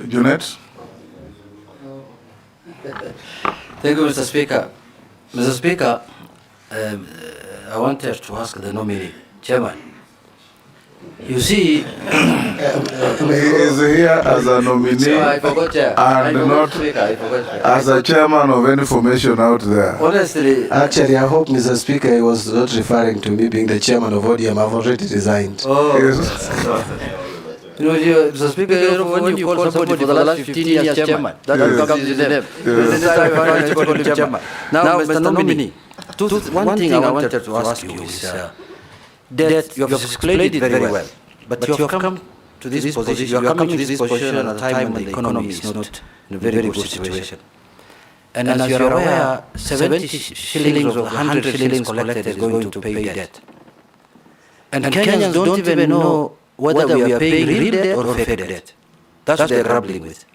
Junet. Thank you, Mr. Speaker. Mr. Speaker, I wanted to ask the nominee, Chairman. You see, he is here as a nominee I forgot, and not as a chairman of any formation out there. Honestly, actually, I hope, Mr. Speaker, he was not referring to me being the chairman of ODM. I've already resigned. Oh, yes. You know, Mr. Speaker, when you call somebody for the last 15 years chairman, that becomes his name. This time I finally call him chairman. Now, Mr. Nominee, one thing I wanted to ask you is that you have explained it very well, but you have come to this position. You are coming to this position at a time when the economy is not in a very good situation. And as you are aware, 70 shillings or 100 shillings collected is going to pay debt. And Kenyans don't even know whether we are paying real debt or fake debt. That's what they're grappling with.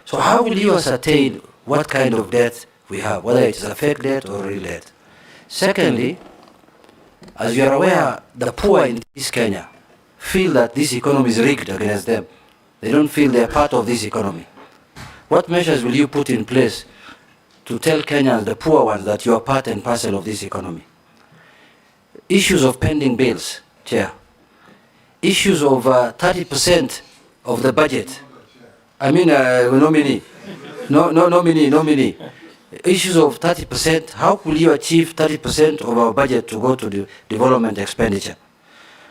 So how will you ascertain what kind of debt we have, whether it's a fake debt or real debt? Secondly, as you are aware, the poor in this Kenya feel that this economy is rigged against them. They don't feel they're part of this economy. What measures will you put in place to tell Kenyans, the poor ones, that you are part and parcel of this economy? Issues of pending bills, Chair. Issues of 30% of the budget. I mean, nominee. Nominee. Issues of 30%. How will you achieve 30% of our budget to go to the development expenditure?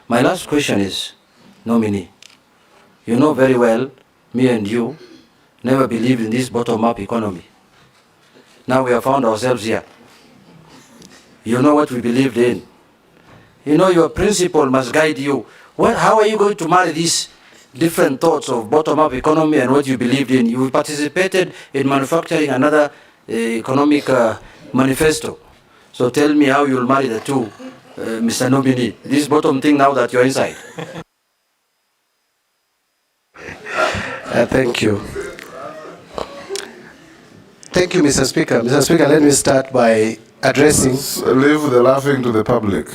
My last question is, nominee, you know very well, me and you never believed in this bottom-up economy. Now we have found ourselves here. You know what we believed in. You know your principle must guide you. How are you going to marry these different thoughts of bottom-up economy and what you believed in? You participated in manufacturing another economic manifesto. So tell me how you'll marry the two, Mr. Nominee. This bottom thing now that you're inside. Thank you. Thank you, Mr. Speaker. Mr. Speaker, let me start by addressing... Leave the laughing to the public.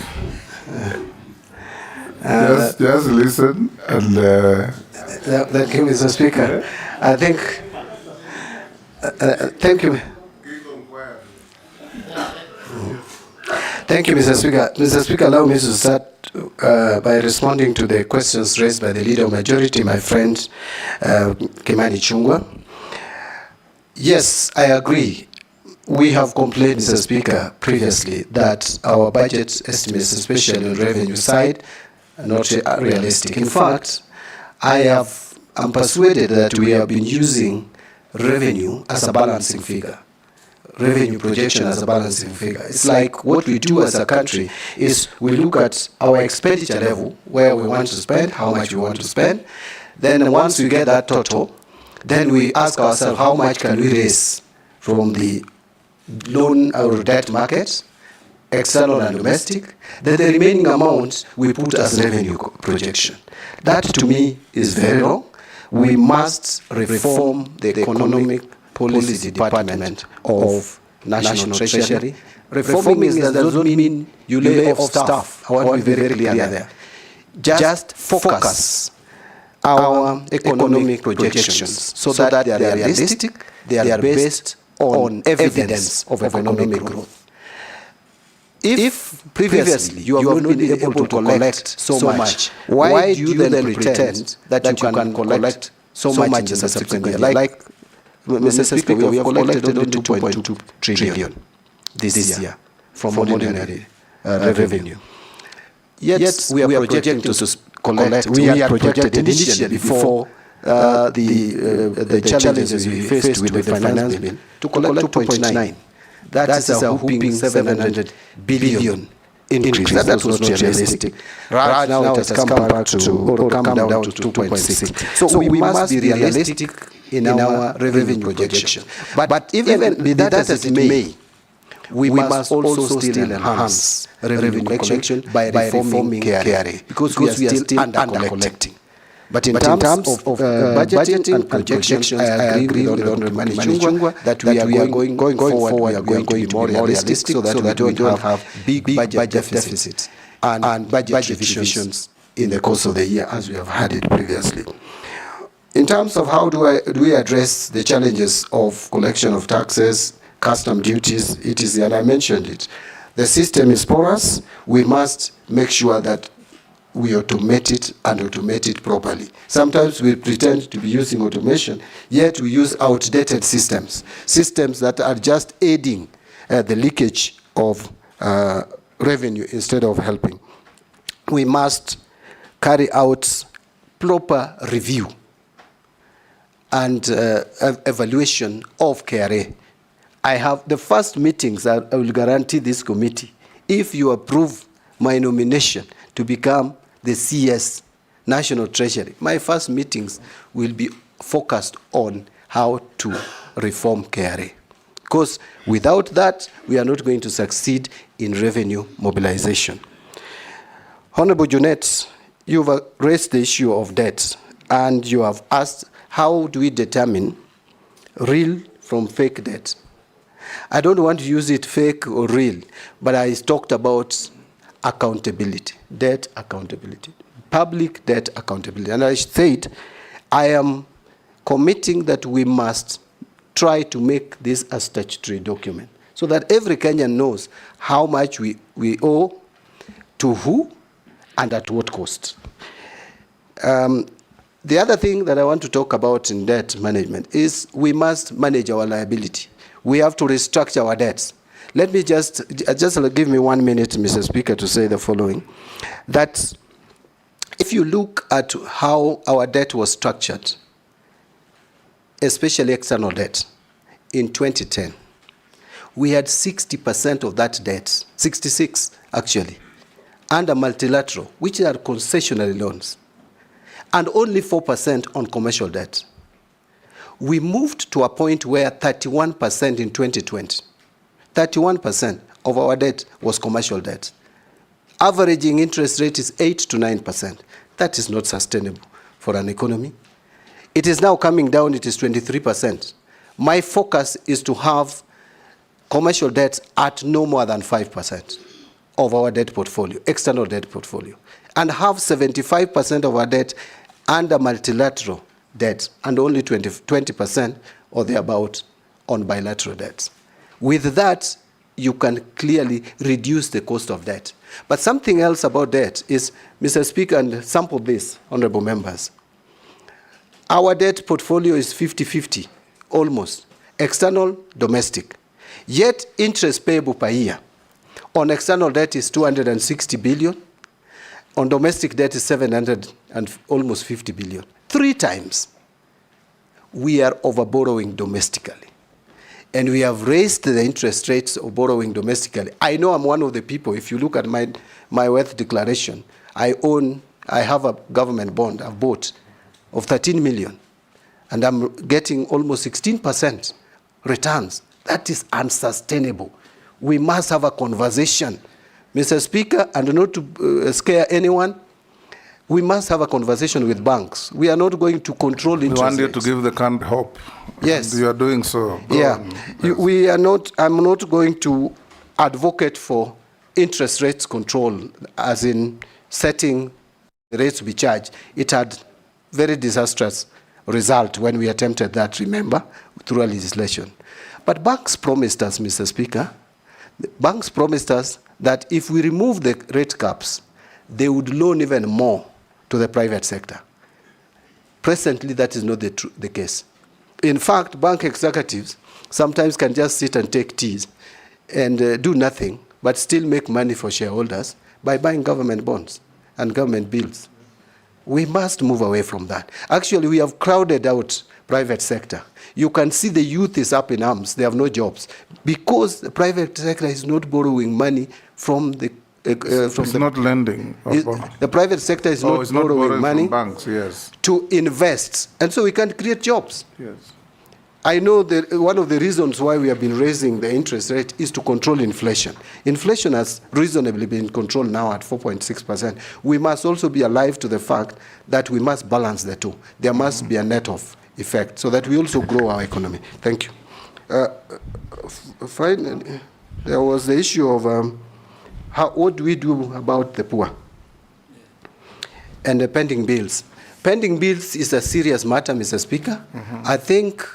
Just listen and... Thank you, Mr. Speaker. I think... thank you. Thank you, Mr. Speaker. Mr. Speaker, allow me to start by responding to the questions raised by the Leader of Majority, my friend Kimani Chungwa. Yes, I agree. We have complained, Mr. Speaker, previously that our budget estimates, especially on the revenue side, are not realistic. In fact, I'm persuaded that we have been using revenue as a balancing figure. Revenue projection as a balancing figure. It's like what we do as a country is we look at our expenditure level, where we want to spend, how much we want to spend. Then once we get that total, then we ask ourselves how much can we raise from the loan or debt market, external and domestic. Then the remaining amount we put as revenue projection. That to me is very wrong. We must reform the economic policy department of National Treasury. Reforming does not mean you lay off staff. I want to be very clear there. Just focus our economic projections so that they are realistic, they are based on evidence of economic growth. If previously you have not been able to collect so much, why do you then pretend that you can collect so much in the subsequent year? Like Mr. Speaker, we have collected only 2.2 trillion this year from ordinary revenue. Yet we are projecting to collect, we are projected initially before the challenges we faced with the finance bill to collect 2.9. That is a whopping 700 billion increase. That was not realistic. Right now it has come back to, or come down to 2.6. So we must be realistic in our revenue projection. But even be that as it may, we must also still enhance revenue collection by reforming KRA, because we are still under collecting. But in terms of budgeting and projections, I agree with Honorable Chungwa that we are going forward, we are going to be more realistic so that we don't have big budget deficits and budget revisions in the course of the year as we have had it previously. In terms of how do we address the challenges of collection of taxes, custom duties, etc., and I mentioned it. The system is porous. We must make sure that we automate it and automate it properly. Sometimes we pretend to be using automation, yet we use outdated systems, systems that are just aiding the leakage of revenue instead of helping. We must carry out proper review and evaluation of KRA. I have the first meetings, I will guarantee this committee, if you approve my nomination to become the CS, National Treasury, my first meetings will be focused on how to reform KRA. Because without that, we are not going to succeed in revenue mobilization. Honorable Junet, you've raised the issue of debt, and you have asked, how do we determine real from fake debt? I don't want to use it fake or real, but I talked about accountability, debt accountability, public debt accountability. And I said, I am committing that we must try to make this a statutory document so that every Kenyan knows how much we owe, to who, and at what cost. The other thing that I want to talk about in debt management is we must manage our liability. We have to restructure our debts. Let me just give me 1 minute, Mr. Speaker, to say the following. That if you look at how our debt was structured, especially external debt, in 2010, we had 60% of that debt, 66 actually, under multilateral, which are concessionary loans, and only 4% on commercial debt. We moved to a point where 31% in 2020, 31% of our debt was commercial debt. Averaging interest rate is 8 to 9%. That is not sustainable for an economy. It is now coming down, it is 23%. My focus is to have commercial debts at no more than 5% of our debt portfolio, external debt portfolio, and have 75% of our debt under multilateral debt and only 20% or thereabout on bilateral debts. With that, you can clearly reduce the cost of debt. But something else about debt is, Mr. Speaker, and sample this, honorable members, our debt portfolio is 50-50, almost, external, domestic. Yet interest payable per year on external debt is 260 billion, on domestic debt is 700 and almost 50 billion. 3 times we are over borrowing domestically. And we have raised the interest rates of borrowing domestically. I know I'm one of the people, if you look at my wealth declaration, I have a government bond I've bought of 13 million, and I'm getting almost 16% returns. That is unsustainable. We must have a conversation, Mr. Speaker, and not to scare anyone. We must have a conversation with banks. We are not going to control interest rates. We want you to give the country hope. Yes. And you are doing so. We are not, I'm not going to advocate for interest rates control, as in setting the rates to be charged. It had very disastrous result when we attempted that, remember, through a legislation. But banks promised us, Mr. Speaker, banks promised us that if we remove the rate caps, they would loan even more to the private sector. Presently, that is not the case. In fact, bank executives sometimes can just sit and take teas and do nothing, but still make money for shareholders by buying government bonds and government bills. We must move away from that. Actually, we have crowded out private sector. You can see the youth is up in arms. They have no jobs because the private sector is not borrowing money from the it's not lending. The private sector is not borrowing money from banks, yes, to invest. And so we can't create jobs. Yes. I know that one of the reasons why we have been raising the interest rate is to control inflation. Inflation has reasonably been controlled now at 4.6%. We must also be alive to the fact that we must balance the two. There must be a net-off effect so that we also grow our economy. Thank you. Finally, there was the issue of what do we do about the poor and the pending bills. Pending bills is a serious matter, Mr. Speaker. I think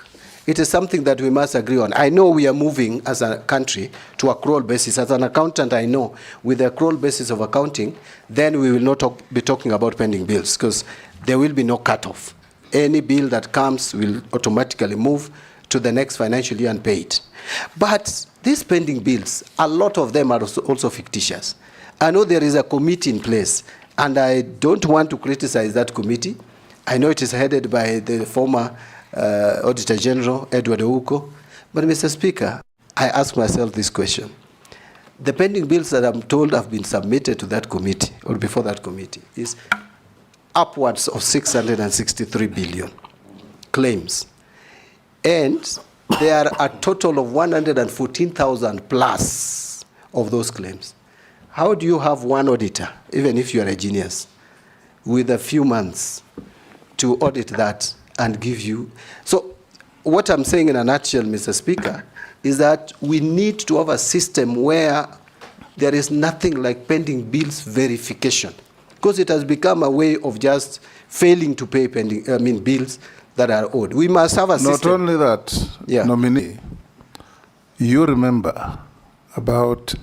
it is something that we must agree on. I know we are moving as a country to accrual basis. As an accountant, I know with the accrual basis of accounting, then we will not be talking about pending bills because there will be no cutoff. Any bill that comes will automatically move to the next financial year and pay it. But these pending bills, a lot of them are also fictitious. I know there is a committee in place, and I don't want to criticize that committee. I know it is headed by the former Auditor General, Edward Ouko. But Mr. Speaker, I ask myself this question. The pending bills that I'm told have been submitted to that committee, or before that committee, is upwards of 663 billion claims. And there are a total of 114,000 plus of those claims. How do you have one auditor, even if you are a genius, with a few months to audit that and give you? So what I'm saying in a nutshell, Mr. Speaker, is that we need to have a system where there is nothing like pending bills verification, because it has become a way of just failing to pay bills that are owed. We must have a system. Not only that, nominee, you remember about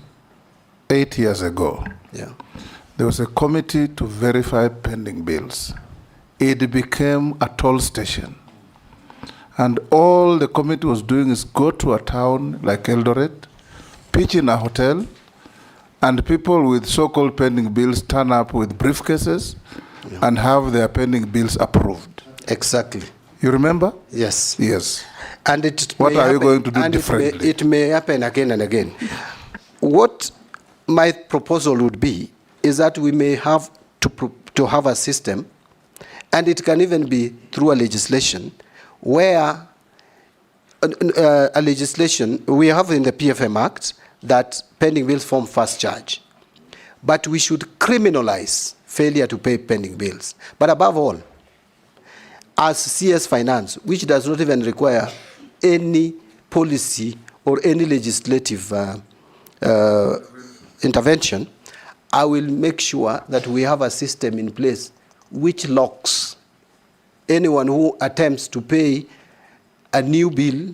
8 years ago, there was a committee to verify pending bills. It became a toll station. And all the committee was doing is go to a town like Eldoret, pitch in a hotel, and people with so-called pending bills turn up with briefcases and have their pending bills approved. Exactly. You remember? Yes. Yes. And what are you going to do differently? It may happen again and again. What my proposal would be is that we may have to have a system, and it can even be through a legislation, where a legislation we have in the PFM Act that pending bills form first charge. But we should criminalize failure to pay pending bills. But above all, as CS Finance, which does not even require any policy or any legislative intervention, I will make sure that we have a system in place which locks anyone who attempts to pay a new bill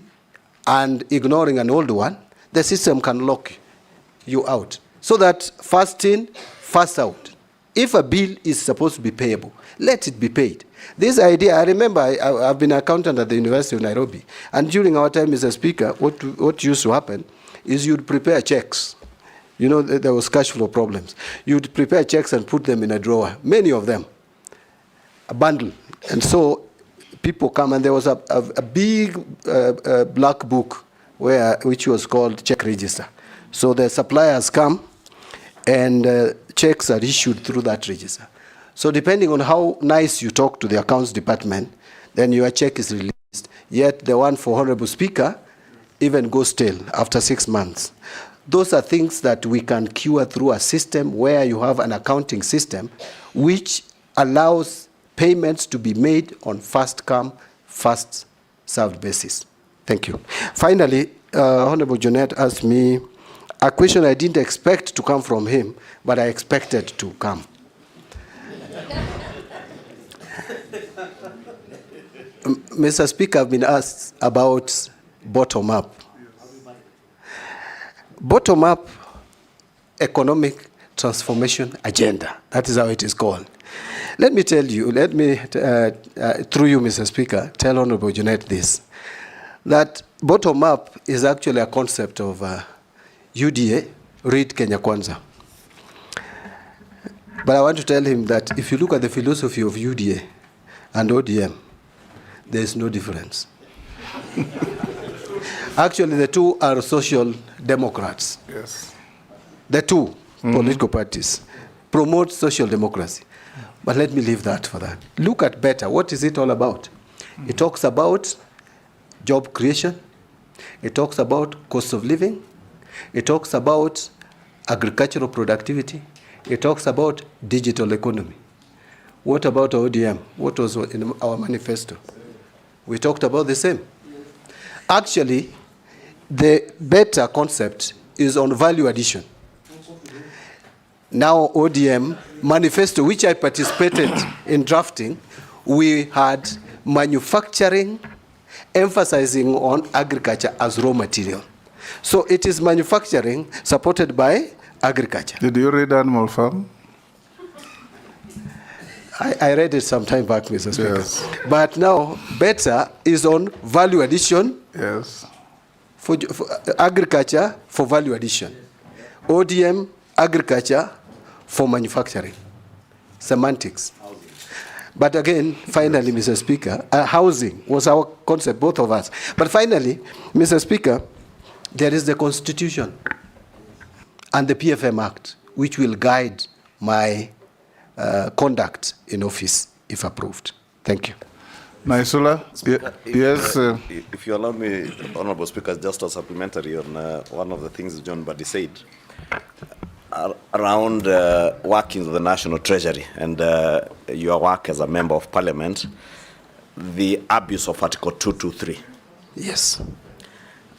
and ignoring an old one. The system can lock you out, so that first in, first out. If a bill is supposed to be payable, let it be paid. This idea, I remember I've been an accountant at the University of Nairobi, and during our time, Mr. Speaker, what used to happen is you'd prepare checks. You know, there was cash flow problems. You'd prepare checks and put them in a drawer, many of them, a bundle. And so people come, and there was a big black book which was called check register. So the suppliers come, and checks are issued through that register. So depending on how nice you talk to the accounts department, then your check is released. Yet the one for Honorable Speaker even goes stale after 6 months. Those are things that we can cure through a system where you have an accounting system which allows payments to be made on first come, first served basis. Thank you. Finally, Honorable Junet asked me a question I didn't expect to come from him, but I expected to come. Mr. Speaker, I've been asked about bottom-up. Bottom-up economic transformation agenda. That is how it is called. Let me tell you, through you, Mr. Speaker, tell Honorable Junet this, that bottom-up is actually a concept of UDA, read Kenya Kwanza. But I want to tell him that if you look at the philosophy of UDA and ODM, there is no difference. Actually, the two are social democrats. Yes. The two political parties promote social democracy. But let me leave that for that. Look at better. What is it all about? It talks about job creation. It talks about cost of living. It talks about agricultural productivity. It talks about digital economy. What about ODM? What was in our manifesto? We talked about the same. Actually, the better concept is on value addition. Now ODM manifesto, which I participated in drafting, we had manufacturing emphasizing on agriculture as raw material. So it is manufacturing supported by agriculture. Did you read Animal Farm? I read it some time back, Mr. Speaker. Yes. But now, better is on value addition. Yes. For agriculture for value addition. ODM, agriculture for manufacturing. Semantics. But again, finally, Mr. Speaker, housing was our concept, both of us. But finally, Mr. Speaker, there is the Constitution and the PFM Act, which will guide my conduct in office, if approved. Thank you. Naisula, yes. If you allow me, Honorable Speaker, just a supplementary on one of the things John Mbadi said around working with the National Treasury and your work as a member of Parliament, the abuse of Article 223. Yes.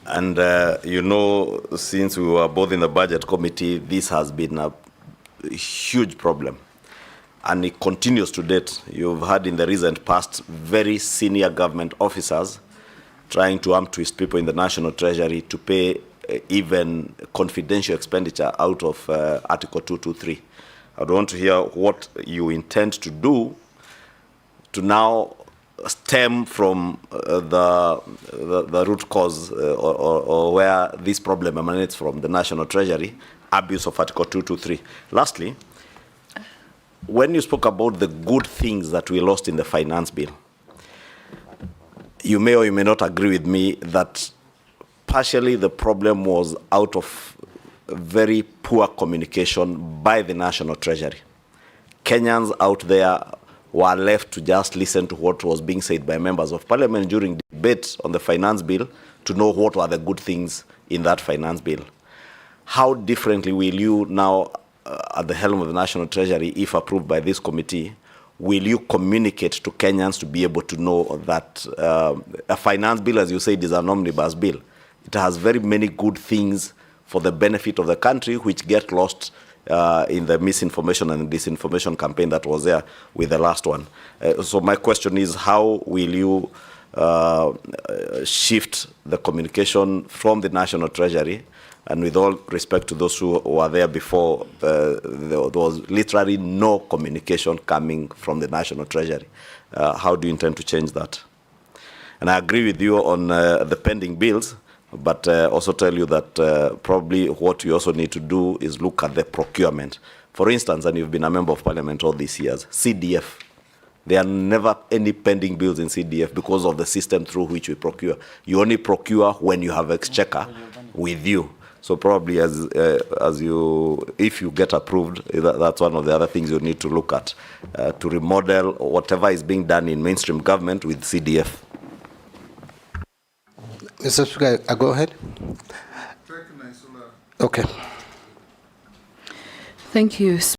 And you know, since we were both in the Budget Committee, this has been a huge problem. And it continues to date. You've had in the recent past very senior government officers trying to twist people in the National Treasury to pay even confidential expenditure out of Article 223. I would want to hear what you intend to do to now stem from the root cause or where this problem emanates from the National Treasury, abuse of Article 223. Lastly, when you spoke about the good things that we lost in the finance bill, you may or you may not agree with me that partially the problem was out of very poor communication by the National Treasury. Kenyans out there were left to just listen to what was being said by members of Parliament during debate on the finance bill to know what were the good things in that finance bill. How differently will you now, at the helm of the National Treasury, if approved by this committee, will you communicate to Kenyans to be able to know that a finance bill, as you said, is an omnibus bill? It has very many good things for the benefit of the country, which get lost in the misinformation and disinformation campaign that was there with the last one. So my question is, how will you shift the communication from the National Treasury? And with all respect to those who were there before, there was literally no communication coming from the National Treasury. How do you intend to change that? And I agree with you on the pending bills, but also tell you that probably what you also need to do is look at the procurement. For instance, and you've been a member of Parliament all these years, CDF. There are never any pending bills in CDF because of the system through which we procure. You only procure when you have exchequer with you. So probably if you get approved, that's one of the other things you need to look at, to remodel whatever is being done in mainstream government with CDF. Mr. Speaker, go ahead. Okay. Thank you.